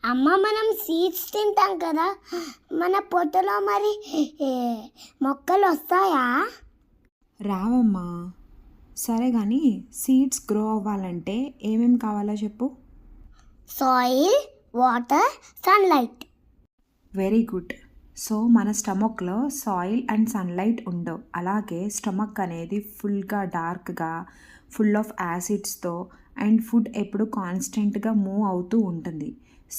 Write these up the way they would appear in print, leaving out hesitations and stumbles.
అమ్మ మనం సీడ్స్ తింటాం కదా, మన పొట్టలో మరి మొక్కలు వస్తాయా? రావమ్మా. సరే కానీ సీడ్స్ గ్రో అవ్వాలంటే ఏమేమి కావాలో చెప్పు. Soil, water, sunlight. Very good. So మన స్టమక్లో సాయిల్ అండ్ సన్లైట్ ఉండవు. అలాగే స్టమక్ అనేది ఫుల్గా డార్క్గా ఫుల్ ఆఫ్ యాసిడ్స్తో అండ్ ఫుడ్ ఎప్పుడు కాన్స్టెంట్గా మూవ్ అవుతూ ఉంటుంది.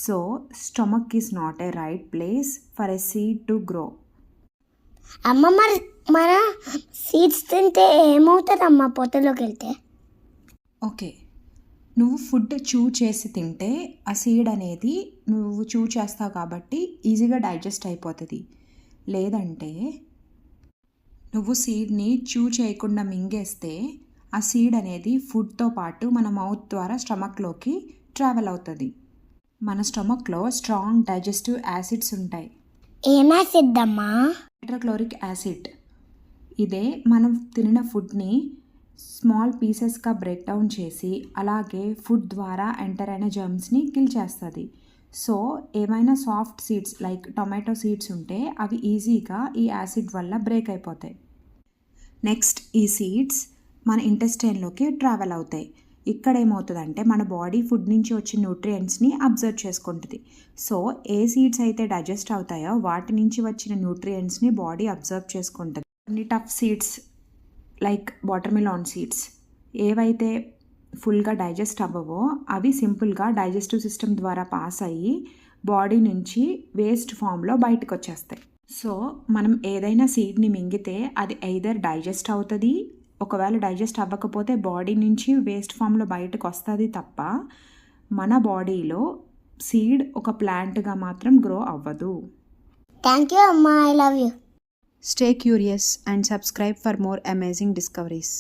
So stomach is not a right place for a seed to grow. అమ్మ మరి మన సీడ్స్ తింటే ఏమవుతుందమ్మా పొట్టలోకి వెళ్తే? ఓకే, నువ్వు ఫుడ్ చూ చేసి తింటే ఆ సీడ్ అనేది నువ్వు చూ చేస్తావు కాబట్టి ఈజీగా డైజెస్ట్ అయిపోతుంది. లేదంటే నువ్వు సీడ్ని చూ చేయకుండా మింగేస్తే ఆ సీడ్ అనేది ఫుడ్తో పాటు మన మౌత్ ద్వారా స్టమక్లోకి ట్రావెల్ అవుతుంది. మన స్టమక్లో స్ట్రాంగ్ డైజెస్టివ్ యాసిడ్స్ ఉంటాయి. ఏం యాసిడ్ అమ్మా? Hydrochloric acid. ఇదే మనం తినిన ఫుడ్ని స్మాల్ పీసెస్గా బ్రేక్ డౌన్ చేసి అలాగే ఫుడ్ ద్వారా ఎంటర్ అయిన జర్మ్స్ని కిల్ చేస్తుంది. సో ఏమైనా soft seeds like tomato seeds ఉంటే అవి ఈజీగా ఈ యాసిడ్ వల్ల బ్రేక్ అయిపోతాయి. నెక్స్ట్ ఈ సీడ్స్ మన ఇంటెస్టైన్లోకి ట్రావెల్ అవుతాయి. ఇక్కడ ఏమవుతుందంటే మన బాడీ ఫుడ్ నుంచి వచ్చిన న్యూట్రియంట్స్ని అబ్జర్వ్ చేసుకుంటుంది. సో ఏ సీడ్స్ అయితే డైజెస్ట్ అవుతాయో వాటి నుంచి వచ్చిన న్యూట్రియంట్స్ని బాడీ అబ్జర్వ్ చేసుకుంటుంది. కొన్ని tough seeds like watermelon seeds ఏవైతే ఫుల్గా డైజెస్ట్ అవ్వవో అవి సింపుల్గా డైజెస్టివ్ సిస్టమ్ ద్వారా పాస్ అయ్యి బాడీ నుంచి వేస్ట్ ఫామ్లో బయటకు వచ్చేస్తాయి. సో మనం ఏదైనా సీడ్ని మింగితే అది ఎయిదర్ డైజెస్ట్ అవుతుంది, ఒకవేళ డైజెస్ట్ అవ్వకపోతే బాడీ నుంచి వేస్ట్ ఫామ్లో బయటకు వస్తుంది తప్ప మన బాడీలో సీడ్ ఒక ప్లాంట్గా మాత్రం గ్రో అవ్వదు. థ్యాంక్ యూ అమ్మా, I love you. Stay curious and subscribe for more amazing discoveries.